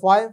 5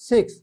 6।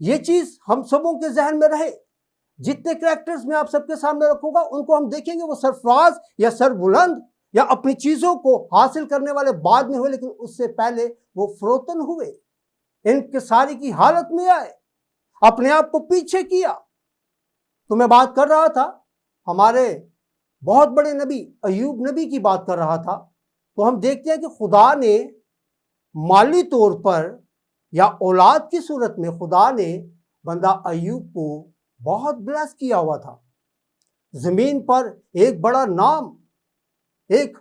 یہ چیز ہم سبوں کے ذہن میں رہے. جتنے کریکٹرز میں آپ سب کے سامنے رکھوں گا ان کو ہم دیکھیں گے وہ سرفراز یا سربلند یا اپنی چیزوں کو حاصل کرنے والے بعد میں ہوئے، لیکن اس سے پہلے وہ فروتن ہوئے، انکساری کی حالت میں آئے، اپنے آپ کو پیچھے کیا. تو میں بات کر رہا تھا ہمارے بہت بڑے نبی ایوب نبی کی بات کر رہا تھا. تو ہم دیکھتے ہیں کہ خدا نے مالی طور پر یا اولاد کی صورت میں خدا نے بندہ ایوب کو بہت بلیس کیا ہوا تھا. زمین پر ایک بڑا نام، ایک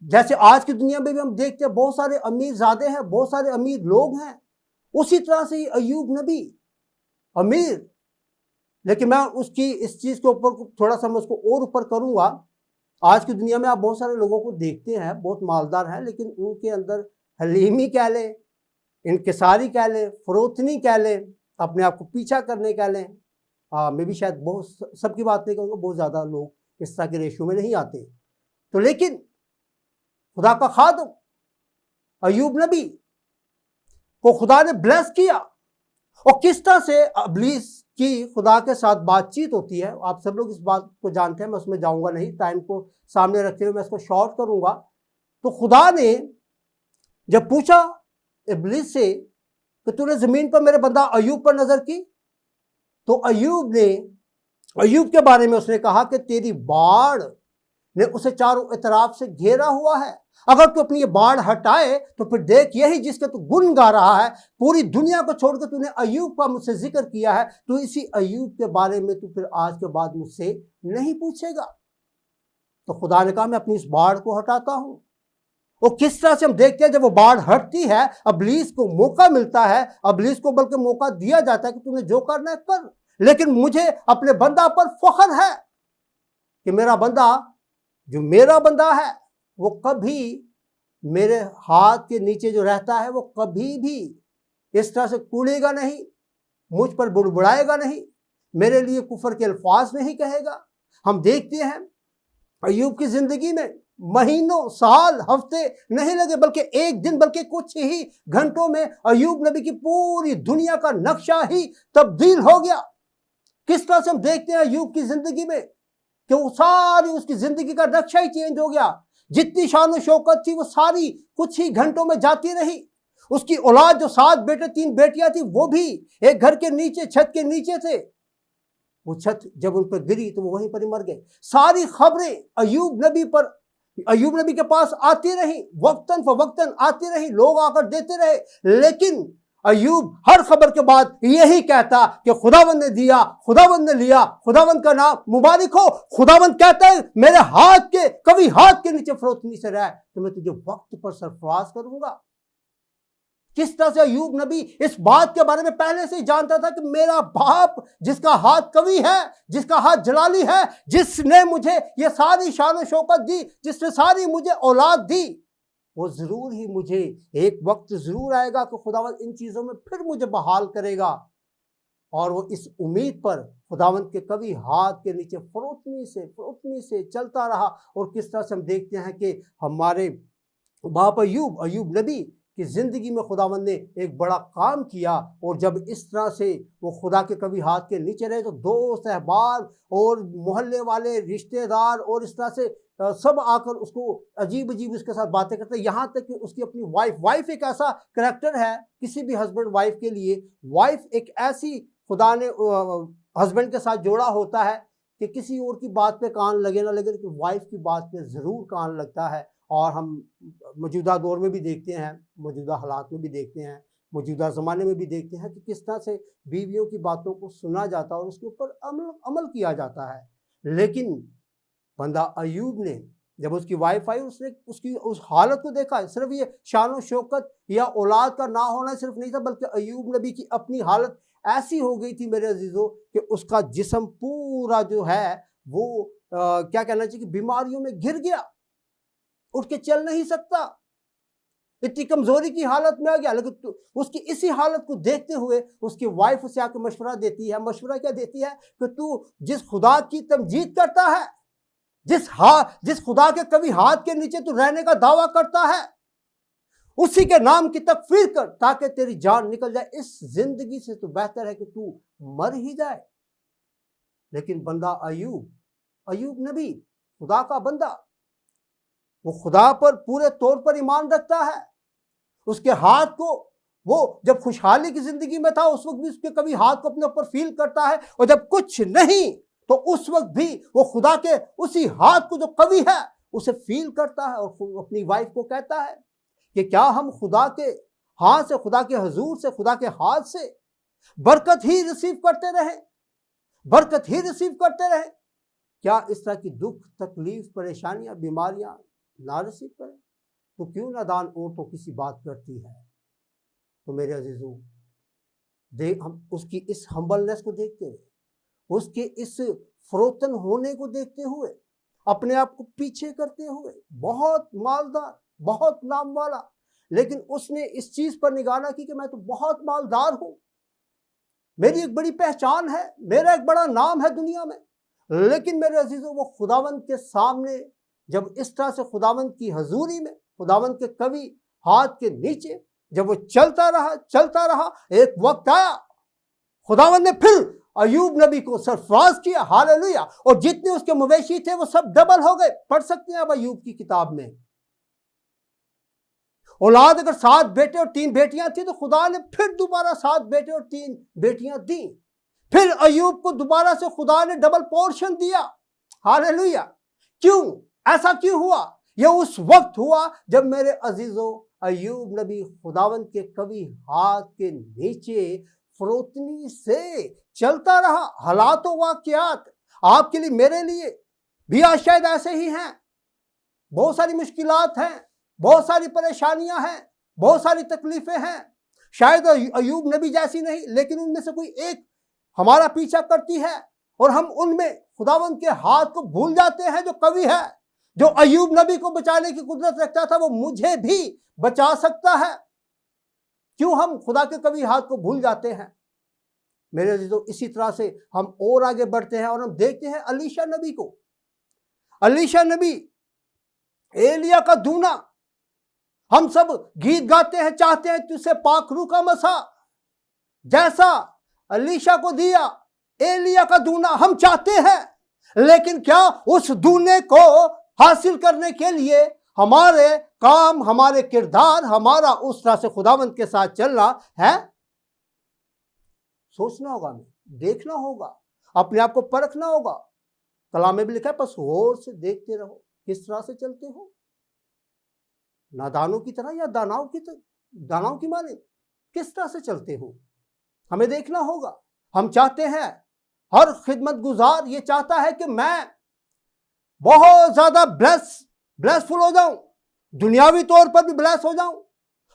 جیسے آج کی دنیا میں بھی ہم دیکھتے ہیں بہت سارے امیر زادے ہیں، بہت سارے امیر لوگ ہیں، اسی طرح سے یہ ایوب نبی امیر. لیکن میں اس چیز کے اوپر تھوڑا سا میں اس کو اور اوپر کروں گا. آج کی دنیا میں آپ بہت سارے لوگوں کو دیکھتے ہیں بہت مالدار ہیں، لیکن ان کے اندر حلیمی کہہ لیں، انکساری کہہ لیں، فروتنی کہہ لیں، اپنے آپ کو پیچھا کرنے کہہ لیں. میں بھی شاید بہت سب کی بات نہیں کہوں گا، بہت زیادہ لوگ اس طرح کے ریشو میں نہیں آتے. تو لیکن خدا کا خادم ایوب نبی کو خدا نے بلیس کیا. اور کس طرح سے ابلیس کی خدا کے ساتھ بات چیت ہوتی ہے، آپ سب لوگ اس بات کو جانتے ہیں، میں اس میں جاؤں گا نہیں، ٹائم کو سامنے رکھتے ہوئے میں اس کو شارٹ کروں گا. تو خدا نے جب پوچھا ابلیس سے کہ تو نے زمین پر میرے بندہ ایوب پر نظر کی، تو ایوب کے بارے میں اس نے کہا کہ تیری باڑ نے اسے چاروں اطراف سے گھیرا ہوا ہے. اگر تو اپنی یہ باڑ ہٹائے تو پھر دیکھ یہی جس کا تو گن گا رہا ہے، پوری دنیا کو چھوڑ کے تو نے ایوب کا مجھ سے ذکر کیا ہے، تو اسی ایوب کے بارے میں تو پھر آج کے بعد مجھ سے نہیں پوچھے گا. تو خدا نے کہا میں اپنی اس باڑ کو ہٹاتا ہوں. اور کس طرح سے ہم دیکھتے ہیں جب وہ باڑ ہٹتی ہے ابلیس کو موقع ملتا ہے، ابلیس کو بلکہ موقع دیا جاتا ہے کہ تو نے جو کرنا ہے کر، لیکن مجھے اپنے بندہ پر فخر ہے کہ میرا بندہ جو میرا بندہ ہے وہ کبھی میرے ہاتھ کے نیچے جو رہتا ہے وہ کبھی بھی اس طرح سے کوڑے گا نہیں، مجھ پر بڑبڑائے گا نہیں، میرے لیے کفر کے الفاظ نہیں کہے گا. ہم دیکھتے ہیں ایوب کی زندگی میں مہینوں، سال، ہفتے نہیں لگے، بلکہ ایک دن، بلکہ کچھ ہی گھنٹوں میں ایوب نبی کی پوری دنیا کا نقشہ ہی تبدیل ہو گیا. کس طرح سے ہم دیکھتے ہیں ایوب کی زندگی میں کہ وہ ساری اس کی زندگی کا نقشہ ہی چینج ہو گیا. جتنی شان و شوکت تھی وہ ساری کچھ ہی گھنٹوں میں جاتی رہی. اس کی اولاد جو 7 بیٹے 3 بیٹیاں تھی وہ بھی ایک گھر کے نیچے، چھت کے نیچے تھے. وہ چھت جب ان پر گری تو وہ وہیں پر ہی مر گئے. ساری خبریں ایوب نبی کے پاس آتی رہی، وقتاً فوقتاً آتی رہی، لوگ آ کر دیتے رہے، لیکن ایوب ہر خبر کے بعد یہی کہتا کہ خداوند نے دیا، خداوند نے لیا، خداوند کا نام مبارک ہو. خداوند کہتا ہے میرے کبھی ہاتھ کے نیچے فروتنی سے رہ تو میں تجھے وقت پر سرفراز کروں گا. کس طرح سے ایوب نبی اس بات کے بارے میں پہلے سے ہی جانتا تھا کہ میرا باپ جس کا ہاتھ قوی ہے، جس کا ہاتھ جلالی ہے، جس نے مجھے یہ ساری شان و شوکت دی، جس نے ساری مجھے اولاد دی، وہ ضرور ہی مجھے ایک وقت ضرور آئے گا کہ خداوند ان چیزوں میں پھر مجھے بحال کرے گا. اور وہ اس امید پر خداوند کے کبھی ہاتھ کے نیچے فروتنی سے چلتا رہا. اور کس طرح سے ہم دیکھتے ہیں کہ ہمارے باپ ایوب نبی کی زندگی میں خداوند نے ایک بڑا کام کیا. اور جب اس طرح سے وہ خدا کے کبھی ہاتھ کے نیچے رہے تو دوست، احباب اور محلے والے، رشتہ دار اور اس طرح سے سب آ کر اس کو عجیب اس کے ساتھ باتیں کرتے ہیں. یہاں تک کہ اس کی اپنی وائف ایک ایسا کریکٹر ہے کسی بھی ہسبینڈ وائف کے لیے. وائف ایک ایسی خدا نے ہسبینڈ کے ساتھ جوڑا ہوتا ہے کہ کسی اور کی بات پہ کان لگے نہ لگے لیکن وائف کی بات پہ ضرور کان لگتا ہے. اور ہم موجودہ دور میں بھی دیکھتے ہیں، موجودہ حالات میں بھی دیکھتے ہیں، موجودہ زمانے میں بھی دیکھتے ہیں کہ کس طرح سے بیویوں کی باتوں کو سنا جاتا ہے اور اس کے اوپر عمل کیا جاتا ہے. لیکن بندہ ایوب نے جب اس کی وائف آئی اس نے اس حالت کو دیکھا. صرف یہ شان و شوکت یا اولاد کا نہ ہونا صرف نہیں تھا، بلکہ ایوب نبی کی اپنی حالت ایسی ہو گئی تھی میرے عزیزوں کہ اس کا جسم پورا جو ہے وہ کیا کہنا چاہیے کہ بیماریوں میں گر گیا، اٹھ کے چل نہیں سکتا، اتنی کمزوری کی حالت میں آ گیا. لیکن اس کی اسی حالت کو دیکھتے ہوئے اس کی وائف اسے آ کے مشورہ دیتی ہے. مشورہ کیا دیتی ہے کہ تو جس خدا کی تمجید کرتا ہے، جس خدا کے کبھی ہاتھ کے نیچے تو رہنے کا دعویٰ کرتا ہے، اسی کے نام کی تکفیر کر تاکہ تیری جان نکل جائے. اس زندگی سے تو بہتر ہے کہ تو مر ہی جائے. لیکن بندہ ایوب نبی خدا کا بندہ، وہ خدا پر پورے طور پر ایمان رکھتا ہے. اس کے ہاتھ کو وہ جب خوشحالی کی زندگی میں تھا اس وقت بھی اس کے کبھی ہاتھ کو اپنے اوپر فیل کرتا ہے، اور جب کچھ نہیں تو اس وقت بھی وہ خدا کے اسی ہاتھ کو جو قوی ہے اسے فیل کرتا ہے، اور اپنی وائف کو کہتا ہے کہ کیا ہم خدا کے ہاتھ سے، خدا کے حضور سے، خدا کے ہاتھ سے برکت ہی ریسیو کرتے رہیں، برکت ہی ریسیو کرتے رہیں؟ کیا اس طرح کی دکھ، تکلیف، پریشانیاں، بیماریاں نہ ریسیو کریں؟ تو کیوں نادان عورتوں کسی بات کرتی ہے؟ تو میرے عزیزوں، ہم اس کی اس ہمبلنس کو دیکھتے ہوئے، اس کے اس فروتن ہونے کو دیکھتے ہوئے، اپنے آپ کو پیچھے کرتے ہوئے، بہت مالدار، بہت نام والا، لیکن اس نے اس چیز پر نگاہ نہ کی کہ میں تو بہت مالدار ہوں، میری ایک بڑی پہچان ہے، میرا ایک بڑا نام ہے دنیا میں. لیکن میرے عزیزوں، وہ خداوند کے سامنے جب اس طرح سے خداوند کی حضوری میں، خداوند کے قوی ہاتھ کے نیچے جب وہ چلتا رہا، ایک وقت آیا خداوند نے پھر ایوب نبی کو سرفراز کیا. ہاللیلویہ. اور جتنے اس کے مویشی تھے وہ سب ڈبل ہو گئے. پڑھ سکتے ہیں اب ایوب کی کتاب میں. اولاد اگر 7 بیٹے اور 3 بیٹیاں تھیں تو خدا نے پھر دوبارہ 7 بیٹے اور 3 بیٹیاں دیں. پھر ایوب کو دوبارہ سے خدا نے ڈبل پورشن دیا. ہاللیلویہ. کیوں؟ ایسا کیوں ہوا؟ یہ اس وقت ہوا جب میرے عزیزوں ایوب نبی خداوند کے قوی ہاتھ کے نیچے فروتنی سے چلتا رہا. حالات و واقعات آپ کے لیے، میرے لیے بھی آج شاید ایسے ہی ہیں. بہت ساری مشکلات ہیں، بہت ساری پریشانیاں ہیں، بہت ساری تکلیفیں ہیں. شاید ایوب نبی جیسی نہیں، لیکن ان میں سے کوئی ایک ہمارا پیچھا کرتی ہے، اور ہم ان میں خداوند کے ہاتھ کو بھول جاتے ہیں جو قوی ہے. جو ایوب نبی کو بچانے کی قدرت رکھتا تھا وہ مجھے بھی بچا سکتا ہے. کیوں ہم خدا کے قوی ہاتھ کو بھول جاتے ہیں؟ میرے عزیزو، اسی طرح سے ہم اور آگے بڑھتے ہیں اور ہم دیکھتے ہیں الیشا نبی کو. الیشا نبی، ایلیا کا دونا. ہم سب گیت گاتے ہیں، چاہتے ہیں تجھ سے پاک روح کا مسا جیسا الیشا کو دیا ایلیا کا دونا ہم چاہتے ہیں. لیکن کیا اس دونے کو حاصل کرنے کے لیے ہمارے کام، ہمارے کردار، ہمارا اس طرح سے خداوند کے ساتھ چلنا ہے؟ سوچنا ہوگا، ہمیں دیکھنا ہوگا، اپنے آپ کو پرکھنا ہوگا. کلام میں بھی لکھا ہے پس غور سے دیکھتے رہو کس طرح سے چلتے ہو، نادانوں کی طرح یا داناؤں کی مانند کس طرح سے چلتے ہو. ہمیں دیکھنا ہوگا. ہم چاہتے ہیں، ہر خدمت گزار یہ چاہتا ہے کہ میں بہت زیادہ بلیسفل ہو جاؤں، دنیاوی طور پر بھی بلیس ہو جاؤں،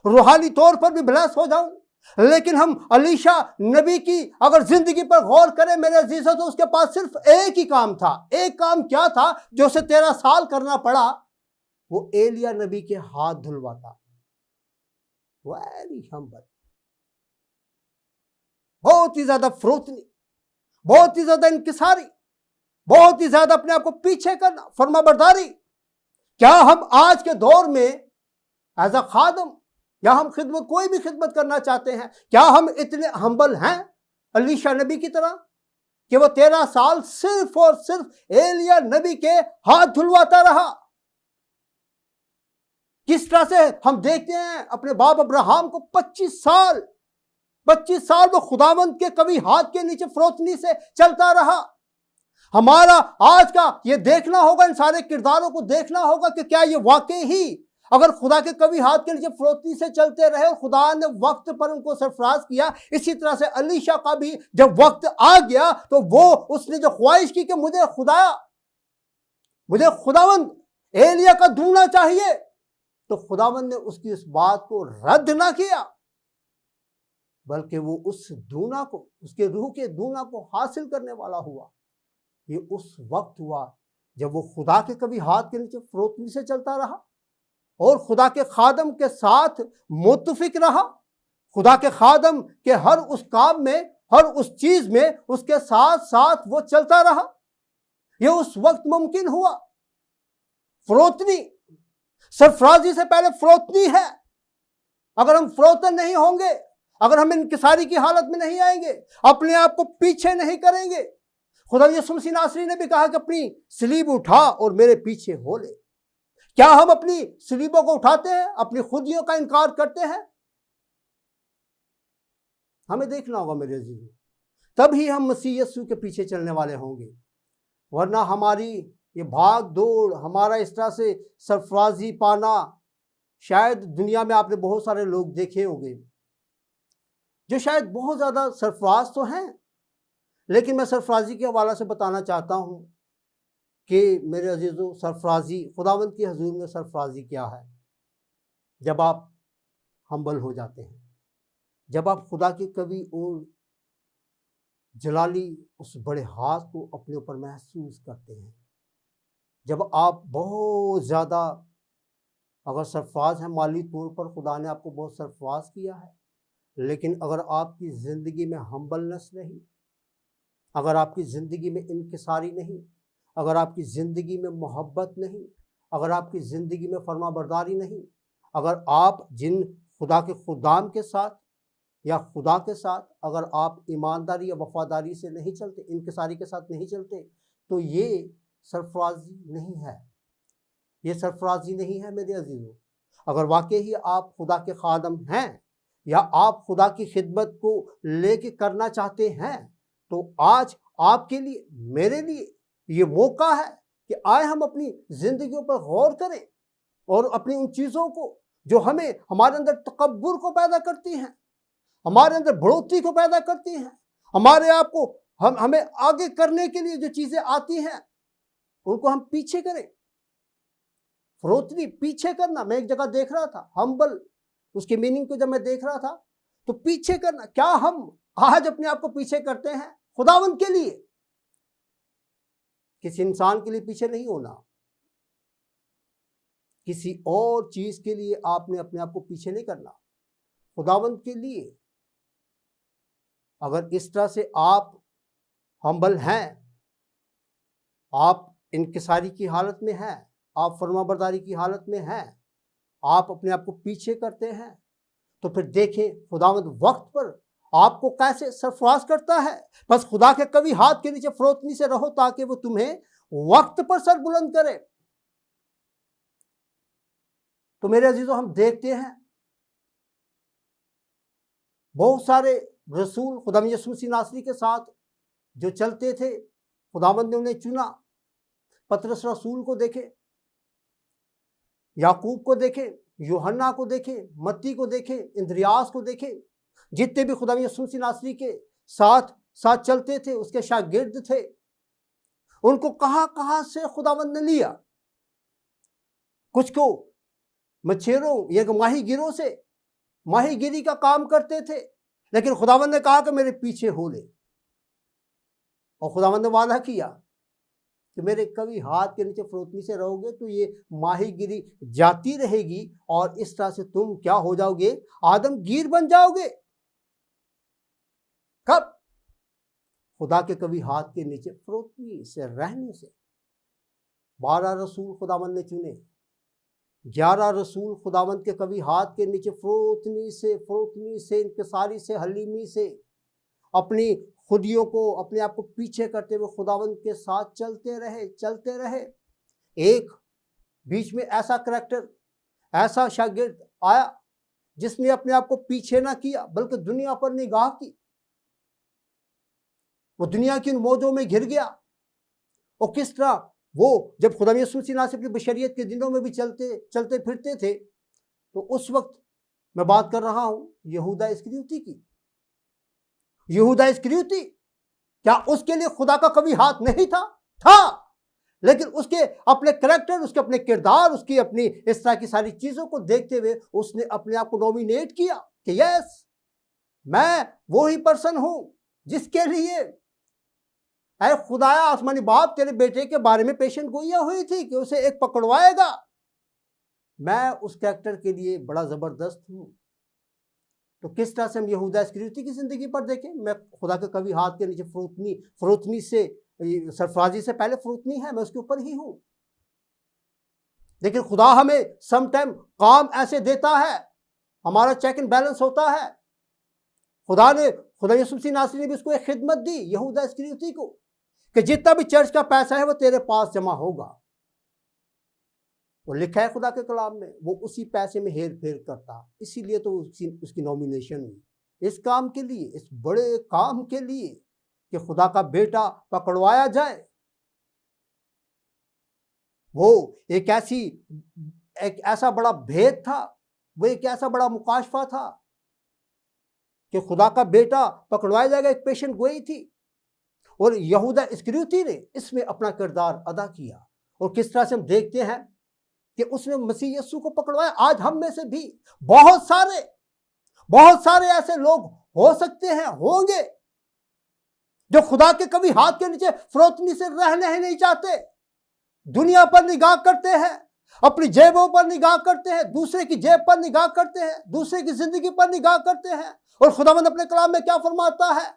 روحانی طور پر بھی بلیس ہو جاؤں. لیکن ہم الیشا نبی کی اگر زندگی پر غور کریں میرے عزیزوں، تو اس کے پاس صرف ایک ہی کام تھا. ایک کام کیا تھا جو اسے 13 سال کرنا پڑا؟ وہ ایلیا نبی کے ہاتھ دھلواتا. ویری ہمبل، بہت ہی زیادہ فروتنی، بہت ہی زیادہ انکساری، بہت ہی زیادہ اپنے آپ کو پیچھے کرنا، فرما برداری. کیا ہم آج کے دور میں ایز اے خادم، یا ہم خدمت، کوئی بھی خدمت کرنا چاہتے ہیں، کیا ہم اتنے ہمبل ہیں الیشا نبی کی طرح کہ وہ 13 سال صرف اور صرف ایلیا نبی کے ہاتھ دھلواتا رہا؟ کس طرح سے ہم دیکھتے ہیں اپنے باپ ابراہم کو 25 سال وہ خداوند کے قوی ہاتھ کے نیچے فروتنی سے چلتا رہا. ہمارا آج کا یہ دیکھنا ہوگا، ان سارے کرداروں کو دیکھنا ہوگا کہ کیا یہ واقعی ہی اگر خدا کے قوی ہاتھ کے نیچے فروتنی سے چلتے رہے اور خدا نے وقت پر ان کو سرفراز کیا، اسی طرح سے الیشا کا بھی جب وقت آ گیا تو اس نے جو خواہش کی کہ مجھے خداوند ایلیا کا دونا چاہیے، تو خداوند نے اس کی اس بات کو رد نہ کیا، بلکہ وہ اس دونا کو، اس کے روح کے دونا کو حاصل کرنے والا ہوا. یہ اس وقت ہوا جب وہ خدا کے کبھی ہاتھ کے نیچے فروتنی سے چلتا رہا اور خدا کے خادم کے ساتھ متفق رہا. خدا کے خادم کے ہر اس کام میں، ہر اس چیز میں اس کے ساتھ وہ چلتا رہا. یہ اس وقت ممکن ہوا. فروتنی، سرفرازی سے پہلے فروتنی ہے. اگر ہم فروتن نہیں ہوں گے، اگر ہم انکساری کی حالت میں نہیں آئیں گے، اپنے آپ کو پیچھے نہیں کریں گے، خدا یسوع مسیح ناصری نے بھی کہا کہ اپنی صلیب اٹھا اور میرے پیچھے ہو لے۔ کیا ہم اپنی صلیبوں کو اٹھاتے ہیں؟ اپنی خودیوں کا انکار کرتے ہیں؟ ہمیں دیکھنا ہوگا میرے عزیزو، تب ہی ہم مسیح یسوع کے پیچھے چلنے والے ہوں گے، ورنہ ہماری یہ بھاگ دوڑ، ہمارا اس طرح سے سرفرازی پانا، شاید دنیا میں آپ نے بہت سارے لوگ دیکھے ہوں گے جو شاید بہت زیادہ سرفراز تو ہیں، لیکن میں سرفرازی کے حوالے سے بتانا چاہتا ہوں کہ میرے عزیزو، سرفرازی، خداوند کی حضور میں سرفرازی کیا ہے؟ جب آپ ہمبل ہو جاتے ہیں، جب آپ خدا کی کبھی اور جلالی اس بڑے ہاتھ کو اپنے اوپر محسوس کرتے ہیں، جب آپ بہت زیادہ اگر سرفراز ہیں مالی طور پر، خدا نے آپ کو بہت سرفراز کیا ہے، لیکن اگر آپ کی زندگی میں ہمبلنس نہیں، اگر آپ کی زندگی میں انکساری نہیں، اگر آپ کی زندگی میں محبت نہیں، اگر آپ کی زندگی میں فرما برداری نہیں، اگر آپ جن خدا کے خدام کے ساتھ یا خدا کے ساتھ اگر آپ ایمانداری یا وفاداری سے نہیں چلتے، انکساری کے ساتھ نہیں چلتے، تو یہ سرفرازی نہیں ہے، یہ سرفرازی نہیں ہے میرے عزیزوں۔ اگر واقعی آپ خدا کے خادم ہیں یا آپ خدا کی خدمت کو لے کے کرنا چاہتے ہیں، تو آج آپ کے لیے، میرے لیے یہ موقع ہے کہ آئے ہم اپنی زندگیوں پر غور کریں اور اپنی ان چیزوں کو جو ہمیں ہمارے اندر تکبر کو پیدا کرتی ہیں، ہمارے اندر بڑھوتری کو پیدا کرتی ہیں، ہمارے آپ کو ہمیں آگے کرنے کے لیے جو چیزیں آتی ہیں ان کو ہم پیچھے کریں۔ فروتنی، پیچھے کرنا، میں ایک جگہ دیکھ رہا تھا، ہمبل، اس کے میننگ کو جب میں دیکھ رہا تھا تو پیچھے کرنا، کیا ہم آج اپنے آپ کو پیچھے کرتے ہیں خداوند کے لیے؟ کسی انسان کے لیے پیچھے نہیں ہونا، کسی اور چیز کے لیے آپ نے اپنے آپ کو پیچھے نہیں کرنا، خداوند کے لیے۔ اگر اس طرح سے آپ ہمبل ہیں، آپ انکساری کی حالت میں ہیں، آپ فرما برداری کی حالت میں ہیں، آپ اپنے آپ کو پیچھے کرتے ہیں، تو پھر دیکھیں خداوند وقت پر آپ کو کیسے سرفراز کرتا ہے۔ بس خدا کے کبھی ہاتھ کے نیچے فروتنی سے رہو تاکہ وہ تمہیں وقت پر سر بلند کرے۔ تو میرے عزیزو، ہم دیکھتے ہیں بہت سارے رسول خدا یسوع مسیح ناصری کے ساتھ جو چلتے تھے، خداوند نے انہیں چنا۔ پطرس رسول کو دیکھے، یعقوب کو دیکھے، یوحنا کو دیکھے، متی کو دیکھے، اندریاس کو دیکھے، جتنے بھی خدا یسوع مسیح ناصری کے ساتھ چلتے تھے، اس کے شاگرد تھے، ان کو کہاں کہاں سے خداوند نے لیا۔ کچھ کو مچھیروں یا ماہی گیروں سے ماہی گیری کا کام کرتے تھے، لیکن خداوند نے کہا کہ میرے پیچھے ہو لے، اور خداوند نے وعدہ کیا کہ میرے کبھی ہاتھ کے نیچے فروتنی سے رہو گے تو یہ ماہی گیری جاتی رہے گی، اور اس طرح سے تم کیا ہو جاؤ گے؟ آدم گیر بن جاؤ گے۔ کب؟ خدا کے کبھی ہاتھ کے نیچے فروتنی سے رہنے سے۔ 12 رسول خداوند نے چنے، 11 رسول خداوند کے کبھی ہاتھ کے نیچے فروتنی سے انکساری سے حلیمی سے اپنی خودیوں کو، اپنے آپ کو پیچھے کرتے ہوئے خداوند کے ساتھ چلتے رہے۔ ایک بیچ میں ایسا کریکٹر، ایسا شاگرد آیا جس نے اپنے آپ کو پیچھے نہ کیا بلکہ دنیا پر نگاہ کی، وہ دنیا کی ان موجوں میں گر گیا، اور کس طرح وہ جب خدا یسوع مسیح ناصری اپنی بشریت کے دنوں میں بھی چلتے پھرتے تھے، تو اس وقت میں بات کر رہا ہوں یہودا اسکریوتی کی۔ یہودا اسکریوتی، کیا اس کے لیے خدا کا کبھی ہاتھ نہیں تھا؟ لیکن اس کے اپنے کریکٹر، اس کے اپنے کردار، اس کی اپنی اس طرح کی ساری چیزوں کو دیکھتے ہوئے اس نے اپنے آپ کو نومینیٹ کیا کہ یس، میں وہی پرسن ہوں جس کے لیے اے خدایا آسمانی باپ تیرے بیٹے کے بارے میں پیشن گوئیاں ہوئی تھی کہ اسے ایک پکڑوائے گا۔ میں اس کریکٹر کے لیے بڑا زبردست ہوں۔ تو کس طرح سے ہم یہودا اسکریوتی کی زندگی پر دیکھیں، میں خدا کے کبھی ہاتھ کے نیچے فروتنی سے، سرفرازی سے پہلے فروتنی ہے، میں اس کے اوپر ہی ہوں، لیکن خدا ہمیں سم ٹائم کام ایسے دیتا ہے ہمارا چیک اینڈ بیلنس ہوتا ہے. خدا یسوع مسیح ناصری نے بھی اس کو ایک خدمت دی یہودا اسکریوتی کو کہ جتنا بھی چرچ کا پیسہ ہے وہ تیرے پاس جمع ہوگا. وہ لکھا ہے خدا کے کلام میں, وہ اسی پیسے میں ہیر پھیر کرتا, اسی لیے تو اس کی نومینیشن ہوئی اس کام کے لیے, اس بڑے کام کے لیے کہ خدا کا بیٹا پکڑوایا جائے. وہ ایک ایسا بڑا بھید تھا, وہ ایک ایسا بڑا مکاشفہ تھا کہ خدا کا بیٹا پکڑوایا جائے گا, ایک پیشن گوئی تھی. اور یہودا اسکریوتی نے اس میں اپنا کردار ادا کیا. اور کس طرح سے ہم دیکھتے ہیں کہ اس نے مسیح یسوع کو پکڑوایا. آج ہم میں سے بھی بہت سارے ایسے لوگ ہو سکتے ہیں, ہوں گے, جو خدا کے کبھی ہاتھ کے نیچے فروتنی سے رہنا ہی نہیں چاہتے. دنیا پر نگاہ کرتے ہیں, اپنی جیبوں پر نگاہ کرتے ہیں, دوسرے کی جیب پر نگاہ کرتے ہیں, دوسرے کی زندگی پر نگاہ کرتے ہیں. اور خداوند اپنے کلام میں کیا فرماتا ہے؟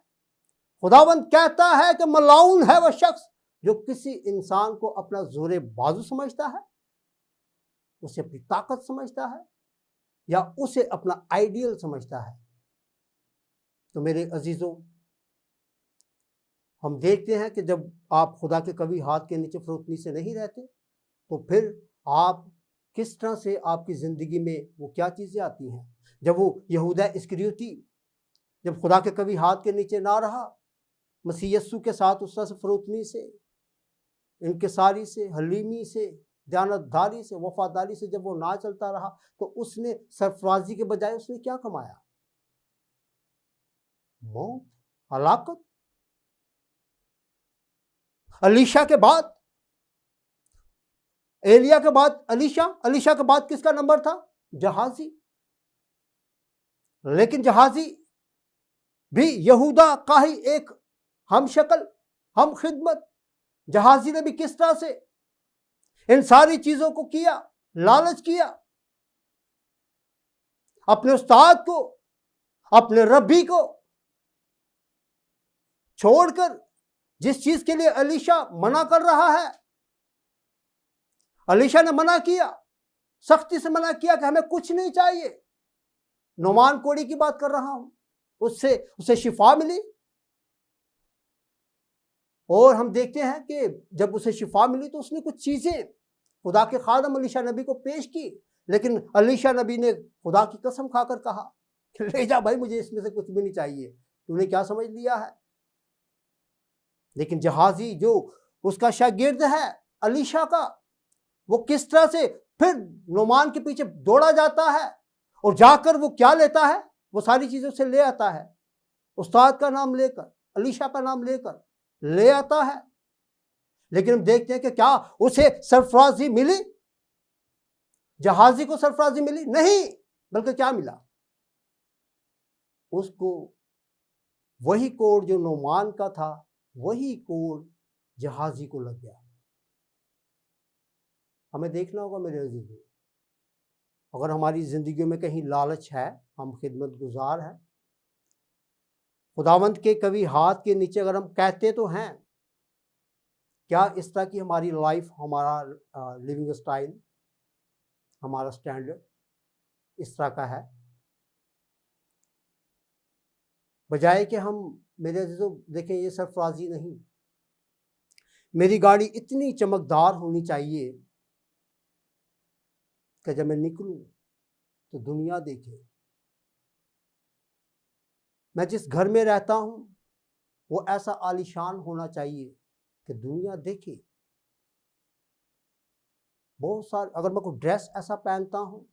خداوند کہتا ہے کہ ملعون ہے وہ شخص جو کسی انسان کو اپنا زور بازو سمجھتا ہے, اسے اپنی طاقت سمجھتا ہے, یا اسے اپنا آئیڈیل سمجھتا ہے. تو میرے عزیزوں, ہم دیکھتے ہیں کہ جب آپ خدا کے کبھی ہاتھ کے نیچے فروتنی سے نہیں رہتے تو پھر آپ کس طرح سے آپ کی زندگی میں وہ کیا چیزیں آتی ہیں. جب وہ یہودا اسکریوتی جب خدا کے کبھی ہاتھ کے نیچے نہ رہا, مسیح یسوع کے ساتھ اس طرح سے فروتنی سے, انکساری سے, حلیمی سے, دیانتداری سے, وفاداری سے جب وہ نہ چلتا رہا تو اس نے سرفرازی کے بجائے اس نے کیا کمایا؟ موت, ہلاکت. الیشا کے بعد, ایلیا کے بعد الیشا کے بعد کس کا نمبر تھا؟ جہازی. لیکن جہازی بھی یہودا کا ہی ایک ہم شکل, ہم خدمت. جہازی نے بھی کس طرح سے ان ساری چیزوں کو کیا, لالچ کیا, اپنے استاد کو, اپنے ربی کو چھوڑ کر, جس چیز کے لیے الیشا منع کر رہا ہے. الیشا نے منع کیا, سختی سے منع کیا کہ ہمیں کچھ نہیں چاہیے. نعمان کوڑی کی بات کر رہا ہوں, اسے شفا ملی. اور ہم دیکھتے ہیں کہ جب اسے شفا ملی تو اس نے کچھ چیزیں خدا کے خادم الیشا نبی کو پیش کی, لیکن الیشا نبی نے خدا کی قسم کھا کر کہا کہ لے جا بھائی, مجھے اس میں سے کچھ بھی نہیں چاہیے, تو نے کیا سمجھ لیا ہے. لیکن جہازی جو اس کا شاگرد ہے الیشا کا, وہ کس طرح سے پھر نعمان کے پیچھے دوڑا جاتا ہے, اور جا کر وہ کیا لیتا ہے؟ وہ ساری چیزیں سے لے آتا ہے, استاد کا نام لے کر, الیشا کا نام لے کر لے آتا ہے. لیکن ہم دیکھتے ہیں کہ کیا اسے سرفرازی ملی؟ جہازی کو سرفرازی ملی؟ نہیں, بلکہ کیا ملا اس کو؟ وہی کوڑ جو نعمان کا تھا, وہی کوڑ جہازی کو لگ گیا. ہمیں دیکھنا ہوگا میرے عزیزوں, اگر ہماری زندگیوں میں کہیں لالچ ہے, ہم خدمت گزار ہیں, خداوند کے کبھی ہاتھ کے نیچے اگر ہم کہتے تو ہیں, کیا اس طرح کی ہماری لائف, ہمارا لیونگ سٹائل, ہمارا سٹینڈرڈ اس طرح کا ہے؟ بجائے کہ ہم, میرے عزیزوں دیکھیں, یہ سرفرازی نہیں. میری گاڑی اتنی چمکدار ہونی چاہیے کہ جب میں نکلوں تو دنیا دیکھے. میں جس گھر میں رہتا ہوں وہ ایسا عالیشان ہونا چاہیے کہ دنیا دیکھے. بہت سارے, اگر میں کوئی ڈریس ایسا پہنتا ہوں,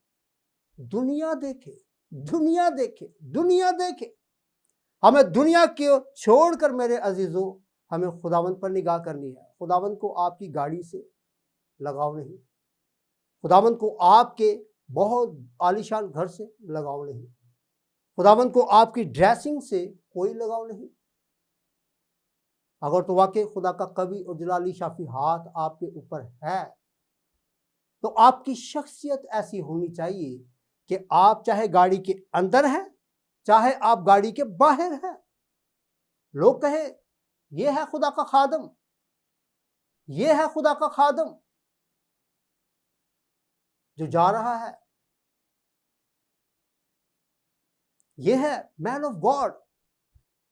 دنیا دیکھے, دنیا دیکھے, دنیا دیکھے. ہمیں دنیا کو چھوڑ کر میرے عزیزوں ہمیں خداوند پر نگاہ کرنی ہے. خداوند کو آپ کی گاڑی سے لگاؤ نہیں, خداوند کو آپ کے بہت عالیشان گھر سے لگاؤ نہیں, خداوند کو آپ کی ڈریسنگ سے کوئی لگاؤ نہیں. اگر تو واقعی خدا کا قوی اور جلالی شافی ہاتھ آپ کے اوپر ہے تو آپ کی شخصیت ایسی ہونی چاہیے کہ آپ چاہے گاڑی کے اندر ہیں, چاہے آپ گاڑی کے باہر ہیں, لوگ کہیں یہ ہے خدا کا خادم, یہ ہے خدا کا خادم جو جا رہا ہے یہ ہے مین آف گاڈ،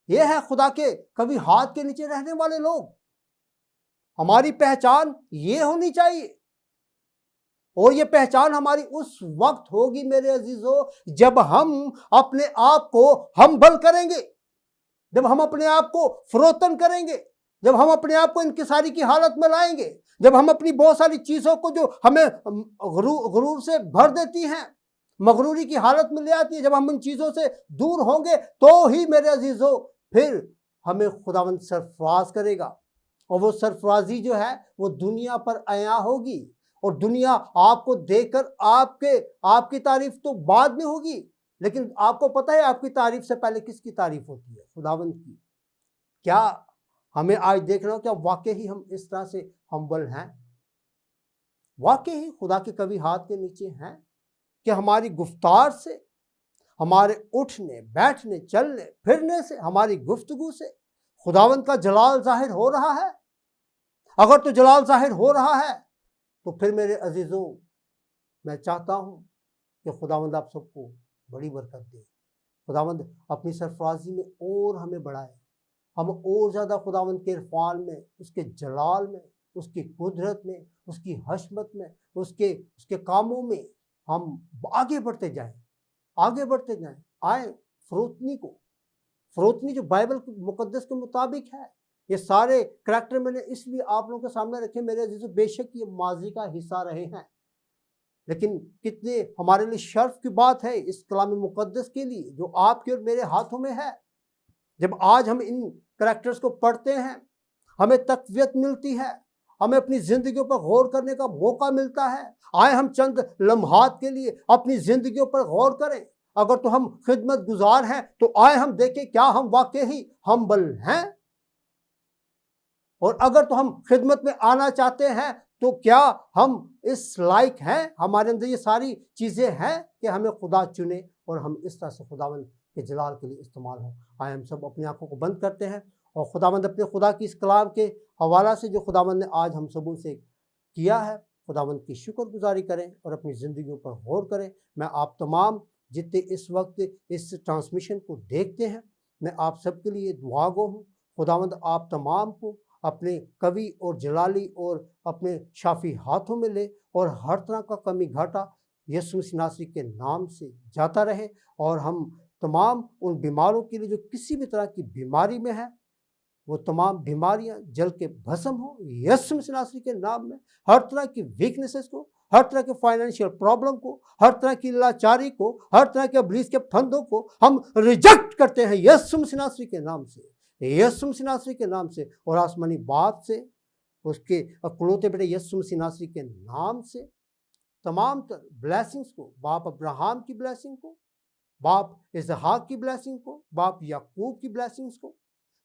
یہ ہے خدا کے کبھی ہاتھ کے نیچے رہنے والے لوگ. ہماری پہچان یہ ہونی چاہیے، اور یہ پہچان ہماری اس وقت ہوگی میرے عزیزو جب ہم اپنے آپ کو ہمبل کریں گے، جب ہم اپنے آپ کو فروتن کریں گے، جب ہم اپنے آپ کو انکساری کی حالت میں لائیں گے، جب ہم اپنی بہت ساری چیزوں کو جو ہمیں غرور سے بھر دیتی ہیں، مغروری کی حالت میں لے آتی ہے، جب ہم ان چیزوں سے دور ہوں گے تو ہی میرے عزیزو پھر ہمیں خداوند سرفراز کرے گا. اور وہ سرفرازی جو ہے وہ دنیا پر عیاں ہوگی، اور دنیا آپ کو دیکھ کر آپ کی تعریف تو بعد میں ہوگی، لیکن آپ کو پتہ ہے آپ کی تعریف سے پہلے کس کی تعریف ہوتی ہے؟ خداوند کی. کیا ہمیں آج دیکھ رہے ہو کیا واقعی ہم اس طرح سے ہمبل ہیں؟ واقعی خدا کے کبھی ہاتھ کے نیچے ہیں کہ ہماری گفتار سے، ہمارے اٹھنے بیٹھنے چلنے پھرنے سے، ہماری گفتگو سے خداوند کا جلال ظاہر ہو رہا ہے؟ اگر تو جلال ظاہر ہو رہا ہے تو پھر میرے عزیزوں میں چاہتا ہوں کہ خداوند آپ سب کو بڑی برکت دے. خداوند اپنی سرفرازی میں اور ہمیں بڑھائے، ہم اور زیادہ خداوند کے عرفان میں، اس کے جلال میں، اس کی قدرت میں، اس کی حشمت میں، اس کے کاموں میں ہم آگے بڑھتے جائیں، آگے بڑھتے جائیں. آئیں فروتنی جو بائبل مقدس کے مطابق ہے. یہ سارے کریکٹر میں نے اس لیے آپ لوگوں کے سامنے رکھے میرے عزیزو، بے شک یہ ماضی کا حصہ رہے ہیں، لیکن کتنے ہمارے لیے شرف کی بات ہے اس کلام مقدس کے لیے جو آپ کے اور میرے ہاتھوں میں ہے. جب آج ہم ان کریکٹرز کو پڑھتے ہیں ہمیں تقویت ملتی ہے، ہمیں اپنی زندگیوں پر غور کرنے کا موقع ملتا ہے. آئے ہم چند لمحات کے لیے اپنی زندگیوں پر غور کریں. اگر تو ہم خدمت گزار ہیں تو آئے ہم دیکھیں کیا ہم واقعی ہمبل ہیں، اور اگر تو ہم خدمت میں آنا چاہتے ہیں تو کیا ہم اس لائق ہیں، ہمارے اندر یہ ساری چیزیں ہیں کہ ہمیں خدا چنے اور ہم اس طرح سے خداوند کے جلال کے لیے استعمال ہوں. آئے ہم سب اپنی آنکھوں کو بند کرتے ہیں اور خداوند اپنے خدا کی اس کلام کے حوالہ سے جو خداوند نے آج ہم سبوں سے کیا ہے، خداوند کی شکر گزاری کریں اور اپنی زندگیوں پر غور کریں. میں آپ تمام جتنے اس وقت اس ٹرانسمیشن کو دیکھتے ہیں، میں آپ سب کے لیے دعا گو ہوں. خداوند آپ تمام کو اپنے قوی اور جلالی اور اپنے شافی ہاتھوں میں لے، اور ہر طرح کا کمی گھاٹا یسوع مسیح ناصری کے نام سے جاتا رہے، اور ہم تمام ان بیماروں کے لیے جو کسی بھی طرح کی بیماری میں ہے وہ تمام بیماریاں جل کے بھسم ہوں یسوع مسیح ناصری کے نام میں. ہر طرح کی ویکنیسز کو، ہر طرح کے فائنینشیل پرابلم کو، ہر طرح کی لاچاری کو، ہر طرح کے ابلیس کے پھندوں کو ہم ریجیکٹ کرتے ہیں یسوع مسیح ناصری کے نام سے، یسوع مسیح ناصری کے نام سے. اور آسمانی باپ سے، اس کے اکلوتے بیٹے یسوع مسیح ناصری کے نام سے تمام تر بلیسنگز کو، باپ ابراہم کی بلیسنگ کو، باپ اسحاق کی بلیسنگ کو، باپ یعقوب کی بلیسنگز کو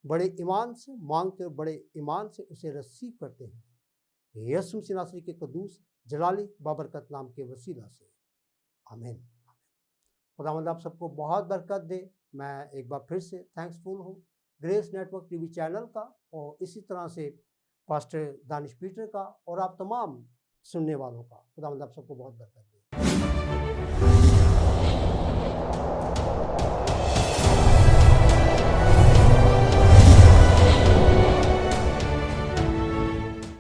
بڑے ایمان سے مانگتے اور بڑے ایمان سے اسے ریسیو کرتے ہیں یسوع مسیح ناصری کے قدوس جلالی بابرکت نام کے وسیلہ سے. آمین. خداوند آپ سب کو بہت برکت دے. میں ایک بار پھر سے تھینکس فل ہوں Grace network T V channel کا، اور اسی طرح سے پاسٹر دانش پیٹر کا، اور آپ تمام سننے والوں کا. خداوند آپ سب کو بہت برکت دے.